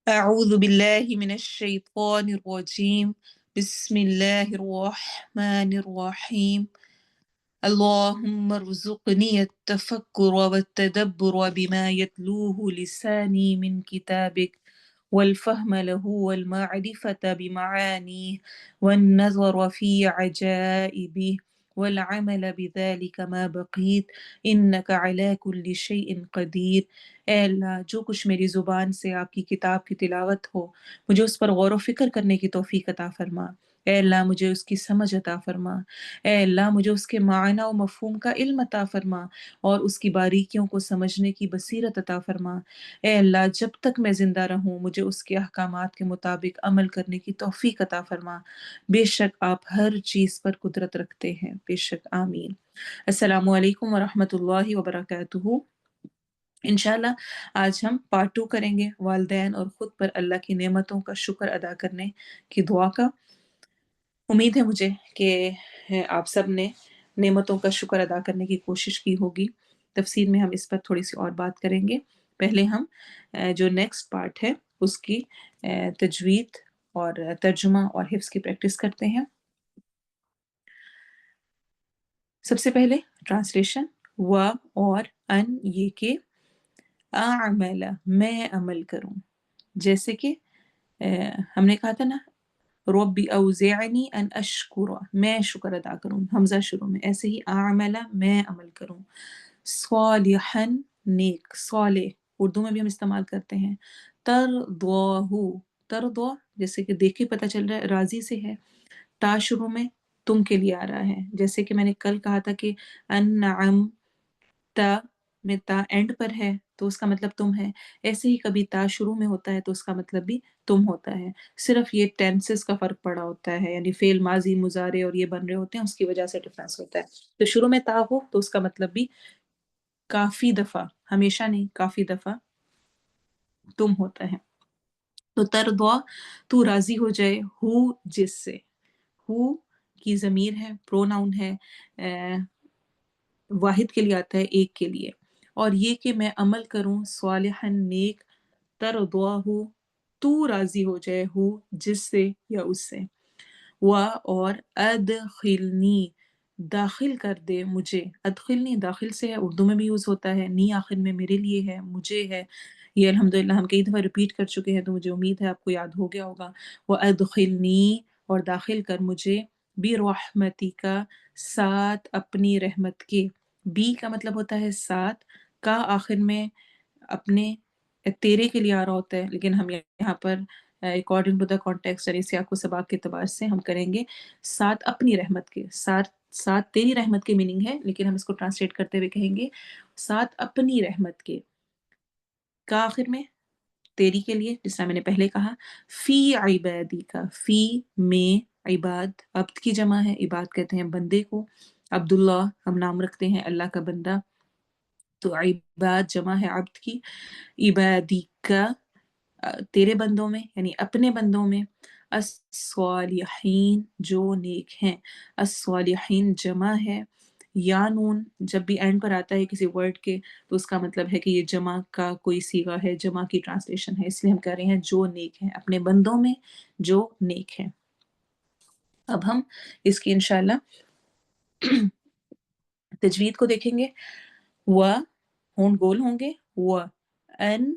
أعوذ بالله من الشيطان الرجيم بسم الله الرحمن الرحيم اللهم ارزقني التفكر والتدبر بما يتلوه لساني من كتابك والفهم له والمعرفة بمعانيه والنظر في عجائبه والعمل بذلك ما بقيت إنك على كل شيء قدير۔ اے اللہ جو کچھ میری زبان سے آپ کی کتاب کی تلاوت ہو مجھے اس پر غور و فکر کرنے کی توفیق عطا فرما۔ اے اللہ مجھے اس کی سمجھ عطا فرما۔ اے اللہ مجھے اس کے معنی و مفہوم کا علم عطا فرما اور اس کی باریکیوں کو سمجھنے کی بصیرت عطا فرما۔ اے اللہ جب تک میں زندہ رہوں مجھے اس کے احکامات کے مطابق عمل کرنے کی توفیق عطا فرما۔ بے شک آپ ہر چیز پر قدرت رکھتے ہیں، بے شک آمین۔ السلام علیکم ورحمۃ اللہ وبرکاتہ۔ انشاءاللہ آج ہم پارٹ 2 کریں گے والدین اور خود پر اللہ کی نعمتوں کا شکر ادا کرنے کی دعا کا۔ امید ہے مجھے کہ آپ سب نے نعمتوں کا شکر ادا کرنے کی کوشش کی ہوگی۔ تفسیر میں ہم اس پر تھوڑی سی اور بات کریں گے۔ پہلے ہم جو نیکسٹ پارٹ ہے اس کی تجوید اور ترجمہ اور حفظ کی پریکٹس کرتے ہیں۔ سب سے پہلے ٹرانسلیشن و اور ان یہ کہ اعمل میں عمل کروں، جیسے کہ ہم نے کہا تھا نا رب اوزعنی ان اشکر، میں شکر ادا کروں، حمزہ شروع میں، ایسے ہی اعمل میں عمل کروں، صالحا نیک، صالح اردو میں بھی ہم استعمال کرتے ہیں، ترضاہ، ترضا جیسے کہ دیکھ کے پتہ چل رہا ہے راضی سے ہے، تا شروع میں تم کے لیے آ رہا ہے، جیسے کہ میں نے کل کہا تھا کہ انعم، تا میں تا اینڈ پر ہے تو اس کا مطلب تم ہے، ایسے ہی کبھی تا شروع میں ہوتا ہے تو اس کا مطلب بھی تم ہوتا ہے، صرف یہ ٹینسز کا فرق پڑا ہوتا ہے، یعنی فعل ماضی مضارع اور یہ بن رہے ہوتے ہیں اس کی وجہ سے ڈفرینس ہوتا ہے۔ تو شروع میں تا ہو تو اس کا مطلب بھی کافی دفعہ، ہمیشہ نہیں کافی دفعہ تم ہوتا ہے۔ تو ترضا تو راضی ہو جائے، ہو جس سے، ہو کی ضمیر ہے، پروناؤن ہے، واحد کے لیے آتا ہے ایک کے لیے، اور یہ کہ میں عمل کروں صالحا نیک، ترضاہ تو راضی ہو جائے، ہو جس سے یا اس سے، و اور ادخلنی داخل کر دے مجھے، ادخلنی داخل سے ہے، اردو میں بھی یوز ہوتا ہے، نی آخر میں میرے لیے ہے، مجھے ہے، یہ الحمدللہ ہم کئی دفعہ ریپیٹ کر چکے ہیں تو مجھے امید ہے آپ کو یاد ہو گیا ہوگا۔ وہ ادخلنی اور داخل کر مجھے، برحمتک ساتھ اپنی رحمت کے، بی کا مطلب ہوتا ہے ساتھ، کا آخر میں اپنے تیرے کے لیے آ رہا ہوتا ہے، لیکن ہم یہاں پر اکارڈنگ ٹو دا کانٹیکسٹ یعنی سیاق و سباق کے اعتبار سے ہم کریں گے ساتھ اپنی رحمت کے، ساتھ تیری رحمت کے میننگ ہے لیکن ہم اس کو ٹرانسلیٹ کرتے ہوئے کہیں گے ساتھ اپنی رحمت کے، کا آخر میں تیری کے لیے، جس طرح میں نے پہلے کہا، فی عبادی کا، فی میں، عباد عبد کی جمع ہے، عباد کہتے ہیں بندے کو، عبداللہ ہم نام رکھتے ہیں اللہ کا بندہ، تو عباد جمع ہے عبد کی، عبادی کا تیرے بندوں میں یعنی اپنے بندوں میں، الصالحین جو نیک ہیں، الصالحین جمع ہے، یا نون جب بھی اینڈ پر آتا ہے کسی ورڈ کے تو اس کا مطلب ہے کہ یہ جمع کا کوئی صیغہ ہے، جمع کی ٹرانسلیشن ہے، اس لیے ہم کہہ رہے ہیں جو نیک ہیں، اپنے بندوں میں جو نیک ہیں۔ اب ہم اس کی انشاءاللہ تجوید کو دیکھیں گے۔ و ہونٹ گول ہوں گے، و ان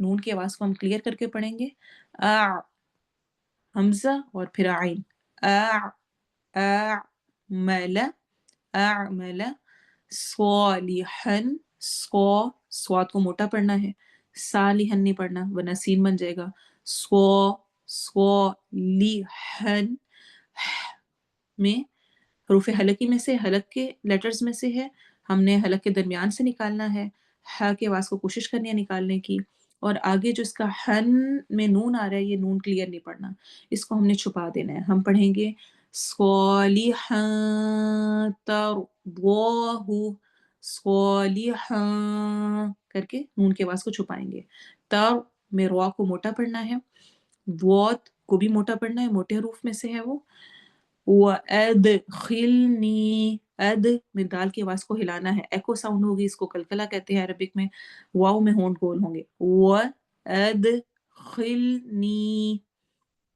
نون کی آواز کو ہم کلیئر کر کے پڑھیں گے، حمزہ اور پھر عین، اعمل، اعمل صالحا، صاد کو موٹا پڑھنا ہے، صالحا نہیں پڑھنا ورنہ سین بن جائے گا، صالحا میں حروف حلقی میں سے، حلق کے لیٹرز میں سے ہے، ہم نے حلق کے درمیان سے نکالنا ہے، ہا کی آواز کو کوشش کرنی ہے نکالنے کی، اور آگے جو اس کا ہن میں نون آ رہا ہے یہ نون کلیئر نہیں پڑھنا، اس کو ہم نے چھپا دینا ہے، ہم پڑھیں گے صالحا ترضاہ، صالحا کر کے نون کی آواز کو چھپائیں گے، تر میں روا کو موٹا پڑھنا ہے، ضاد کو بھی موٹا پڑھنا ہے، موٹے حروف میں سے ہے وہ، وَأَدْخِلْنِي، اد میں دال کی آواز کو ہلانا ہے، ایکو ساؤنڈ ہوگی، اس کو کلکلا کہتے ہیں عربک میں، واؤ میں ہونٹ گول ہوں گے، وَأَدْخِلْنِي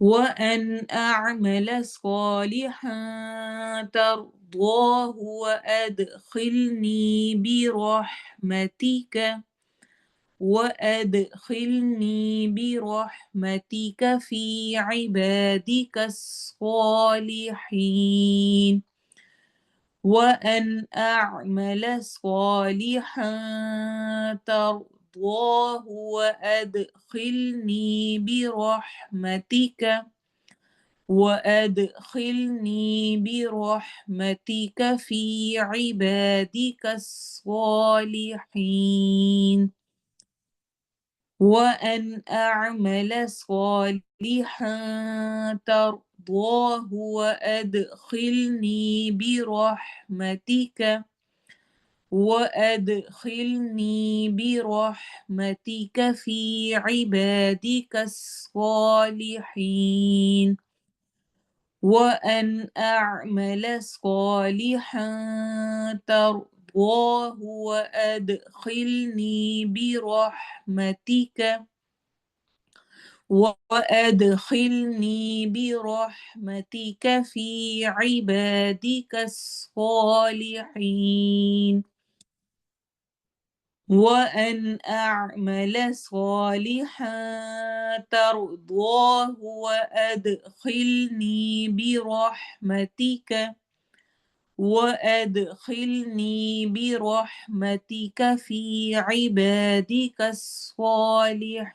وأن أعمل صالحا ترضاه وأدخلني برحمتك في عبادك الصالحين. وأن أعمل صالحا ترضاه وأدخلني برحمتك في عبادك الصالحين. وأن أعمل صالحا ترضاه وأدخلني برحمتك في عبادك الصالحين. وأن أعمل صالحا ترضاه وأدخلني برحمتك في عبادك الصالحين. وأن أعمل صالحا ترضاه وأدخلني برحمتك في عبادك الصالحين.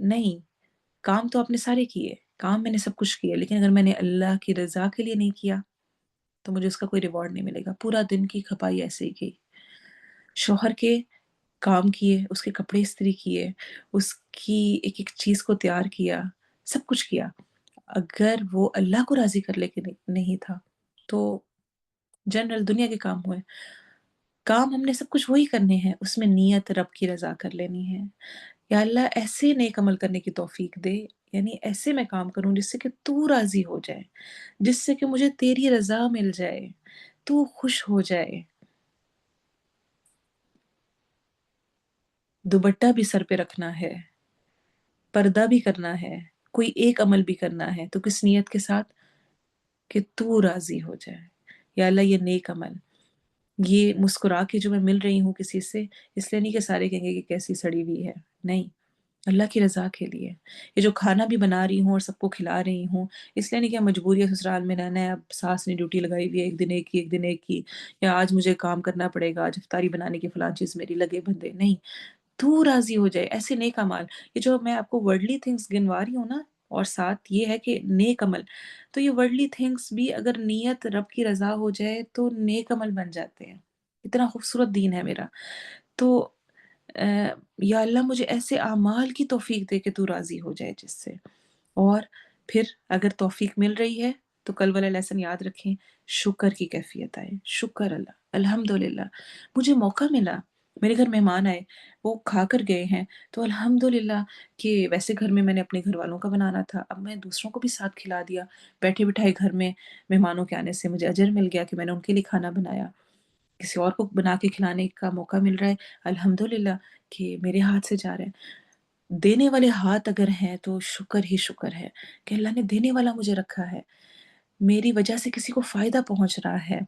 نہیں، کام تو آپ نے سارے کیے، کام میں نے سب کچھ کیا، لیکن اگر میں نے اللہ کی رضا کے لیے نہیں کیا تو مجھے اس کا کوئی ریوارڈ نہیں ملے گا۔ پورا دن کی کھپائی ایسے ہی گئی، شوہر کے کام کیے، اس کے کپڑے استری کیے، اس کی ایک ایک چیز کو تیار کیا، سب کچھ کیا، اگر وہ اللہ کو راضی کر لے کے نہیں تھا تو جنرل دنیا کے کام ہوئے۔ کام ہم نے سب کچھ وہی کرنے ہیں، اس میں نیت رب کی رضا کر لینی ہے۔ یا اللہ ایسے نیک عمل کرنے کی توفیق دے، یعنی ایسے میں کام کروں جس سے کہ تو راضی ہو جائے، جس سے کہ مجھے تیری رضا مل جائے، تو خوش ہو جائے۔ دوپٹہ بھی سر پہ رکھنا ہے، پردہ بھی کرنا ہے، کوئی ایک عمل بھی کرنا ہے تو کس نیت کے ساتھ؟ کہ تو راضی ہو جائے۔ یا اللہ یہ نیک عمل، یہ مسکرا کے جو میں مل رہی ہوں کسی سے، اس لیے نہیں کہ سارے کہیں گے کہ کیسی سڑی ہوئی ہے، نہیں، اللہ کی رضا کے لیے۔ یہ جو کھانا بھی بنا رہی ہوں اور سب کو کھلا رہی ہوں، اس لیے نہیں کہ مجبوری ہے سسرال میں رہنا ہے، اب ساس نے ڈیوٹی لگائی ہوئی ہے، ایک دن ایک کی ایک دن ایک کی، یا آج مجھے کام کرنا پڑے گا، آج افطاری بنانے کی فلاں چیز میری لگے بندے، نہیں، تو راضی ہو جائے، ایسے نیک عمل۔ یہ جو میں آپ کو ورڈلی تھنگس گنوا رہی ہوں نا، اور ساتھ یہ ہے کہ نیک عمل، تو یہ ورڈلی تھنگس بھی اگر نیت رب کی رضا ہو جائے تو نیک عمل بن جاتے ہیں۔ اتنا خوبصورت دین ہے میرا۔ تو یا اللہ مجھے ایسے اعمال کی توفیق دے کہ تو راضی ہو جائے جس سے۔ اور پھر اگر توفیق مل رہی ہے تو کل والا لیسن یاد رکھیں، شکر کی کیفیت آئے، شکر اللہ، الحمدللہ مجھے موقع ملا، میرے گھر مہمان آئے، وہ کھا کر گئے ہیں تو الحمدللہ کہ ویسے گھر میں نے اپنے گھر والوں کا بنانا تھا، اب میں دوسروں کو بھی ساتھ کھلا دیا، بیٹھے بٹھائے گھر میں مہمانوں کے آنے سے مجھے اجر مل گیا کہ میں نے ان کے لیے کھانا بنایا، کسی اور کو بنا کے کھلانے کا موقع مل رہا ہے، الحمدللہ کہ میرے ہاتھ سے جا رہے ہیں۔ دینے والے ہاتھ اگر ہیں تو شکر ہی شکر ہے کہ اللہ نے دینے والا مجھے رکھا ہے، میری وجہ سے کسی کو فائدہ پہنچ رہا ہے،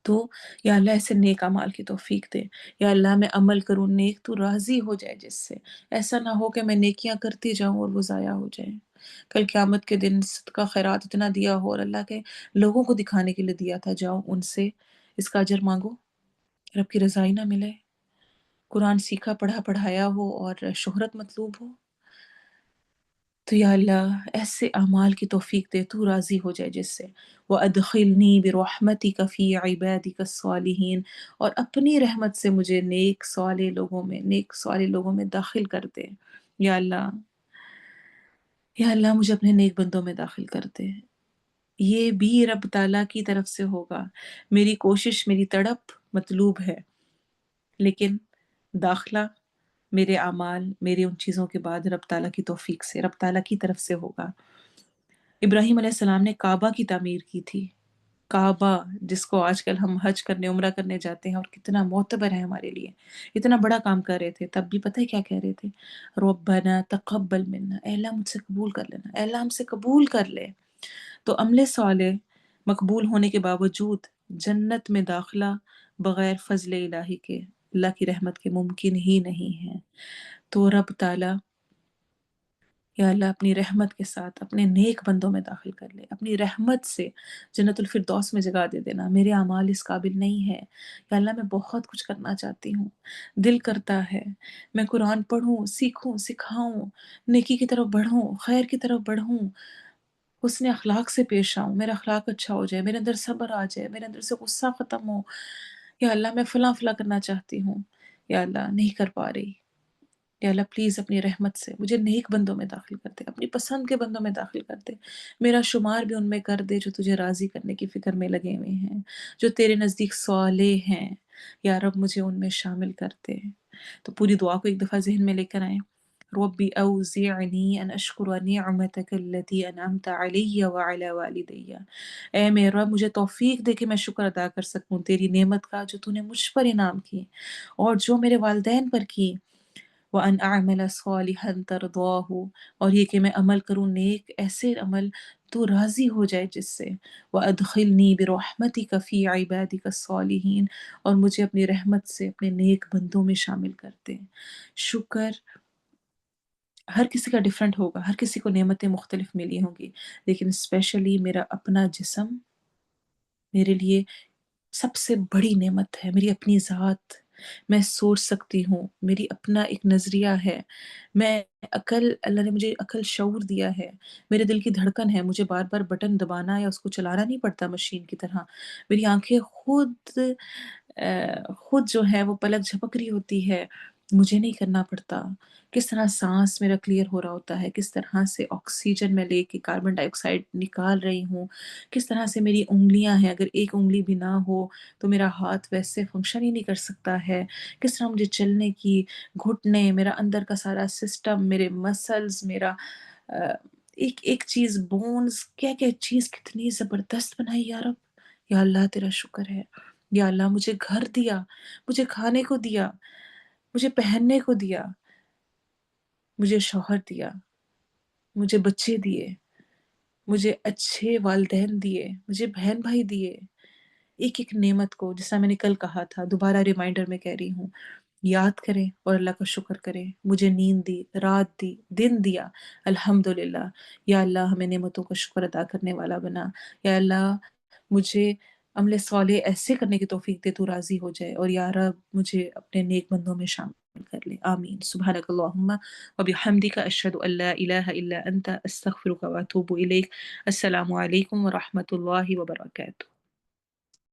تو یا اللہ ایسے نیک اعمال کی توفیق دے۔ یا اللہ میں عمل کروں نیک، تو راضی ہو جائے جس سے، ایسا نہ ہو کہ میں نیکیاں کرتی جاؤں اور وہ ضائع ہو جائیں، کل قیامت کے دن صدقہ خیرات اتنا دیا ہو اور اللہ کے لوگوں کو دکھانے کے لیے دیا تھا، جاؤ ان سے اس کا اجر مانگو، رب کی رضائی نہ ملے، قرآن سیکھا پڑھا پڑھایا ہو اور شہرت مطلوب ہو۔ تو یا اللہ ایسے اعمال کی توفیق دے تو راضی ہو جائے جس سے، وَأَدْخِلْنِي بِرَحْمَتِكَ فِي عِبَادِكَ الصَّالِحِينَ، اور اپنی رحمت سے مجھے نیک صالح لوگوں میں داخل کر دے۔ یا اللہ، یا اللہ مجھے اپنے نیک بندوں میں داخل کر دے۔ یہ بھی رب تعالیٰ کی طرف سے ہوگا، میری کوشش میری تڑپ مطلوب ہے، لیکن داخلہ میرے اعمال، میرے ان چیزوں کے بعد رب تعالیٰ کی توفیق سے، رب تعالیٰ کی طرف سے ہوگا۔ ابراہیم علیہ السلام نے کعبہ کی تعمیر کی تھی، کعبہ جس کو آج کل ہم حج کرنے عمرہ کرنے جاتے ہیں اور کتنا معتبر ہے ہمارے لیے، اتنا بڑا کام کر رہے تھے، تب بھی پتہ ہے کیا کہہ رہے تھے؟ ربنا تقبل منا، اے اللہ مجھ سے قبول کر لینا، اے اللہ ہم سے قبول کر لے۔ تو عمل صالح مقبول ہونے کے باوجود جنت میں داخلہ بغیر فضل الہی کے، اللہ کی رحمت کے ممکن ہی نہیں ہے۔ تو رب تعالیٰ یا اللہ اپنی رحمت کے ساتھ اپنے نیک بندوں میں داخل کر لے، اپنی رحمت سے جنت الفردوس میں جگہ دے دینا۔ میرے اعمال اس قابل نہیں ہے، یا اللہ میں بہت کچھ کرنا چاہتی ہوں، دل کرتا ہے میں قرآن پڑھوں، سیکھوں، سکھاؤں، نیکی کی طرف بڑھوں، خیر کی طرف بڑھوں، حسن اخلاق سے پیش آؤں، میرا اخلاق اچھا ہو جائے، میرے اندر صبر آ جائے، میرے اندر سے غصہ ختم ہو۔ یا اللہ میں فلاں فلاں کرنا چاہتی ہوں، یا اللہ نہیں کر پا رہی، یا اللہ پلیز اپنی رحمت سے مجھے نیک بندوں میں داخل کر دے، اپنی پسند کے بندوں میں داخل کر دے، میرا شمار بھی ان میں کر دے جو تجھے راضی کرنے کی فکر میں لگے ہوئے ہیں، جو تیرے نزدیک صالح ہیں، یا رب مجھے ان میں شامل کر دے۔ تو پوری دعا کو ایک دفعہ ذہن میں لے کر آئیں، ربی اوزعنی ان اشکر نعمتک التي انعمت علی وعلی والدی، اے میرے رب مجھے توفیق دے کہ میں شکر ادا کر سکوں تیری نعمت کا جو تو نے مجھ پر انعام کی اور جو میرے والدین پر کی، وَأَنْ أَعْمَلَ صَالِحًا تَرْضَاهُ، اور یہ کہ میں عمل کروں نیک ایسے عمل تو راضی ہو جائے جس سے، وَأَدْخِلْنِي بِرَحْمَتِكَ فِي عِبَادِكَ الصَّالِحِينَ، اور مجھے اپنی رحمت سے اپنے نیک بندوں میں شامل کر دے۔ شکر ہر کسی کا ڈیفرنٹ ہوگا، ہر کسی کو نعمتیں مختلف ملی ہوں گی، لیکن اسپیشلی میرا اپنا جسم میرے لیے سب سے بڑی نعمت ہے، میری اپنی ذات، میں سوچ سکتی ہوں، میری اپنا ایک نظریہ ہے، میں عقل، اللہ نے مجھے عقل شعور دیا ہے، میرے دل کی دھڑکن ہے، مجھے بار بار بٹن دبانا یا اس کو چلانا نہیں پڑتا مشین کی طرح، میری آنکھیں خود جو ہے وہ پلک جھپک رہی ہوتی ہے، مجھے نہیں کرنا پڑتا، کس طرح سانس میرا کلیئر ہو رہا ہوتا ہے، کس طرح سے آکسیجن میں لے کے کاربن ڈائی آکسائڈ نکال رہی ہوں، کس طرح سے میری انگلیاں ہیں، اگر ایک انگلی بھی نہ ہو تو میرا ہاتھ ویسے فنکشن ہی نہیں کر سکتا ہے، کس طرح مجھے چلنے کی، گھٹنے، میرا اندر کا سارا سسٹم، میرے مسلز، میرا ایک ایک چیز، بونز، کیا کیا چیز کتنی زبردست بنائی یا رب، یا اللہ تیرا شکر ہے، یا اللہ مجھے گھر دیا، مجھے کھانے کو دیا، مجھے پہننے کو دیا، مجھے شوہر دیا، مجھے بچے دیے، مجھے اچھے والدین دیے، مجھے بہن بھائی دیے، ایک ایک نعمت کو، جیسا میں نے کل کہا تھا، دوبارہ ریمائنڈر میں کہہ رہی ہوں، یاد کریں اور اللہ کا شکر کریں، مجھے نیند دی، رات دی، دن دیا، الحمدللہ، یا اللہ ہمیں نعمتوں کا شکر ادا کرنے والا بنا، یا اللہ مجھے عمل صالح ایسے کرنے کی توفیق دے تو راضی ہو جائے، اور یا رب مجھے اپنے نیک بندوں میں شامل کر لے، آمین، سبحانک اللہم وبحمدک، اشہد ان لا الہ الا انت، استغفرک واتوب الیک، السلام علیکم ورحمۃ اللہ وبرکاتہ۔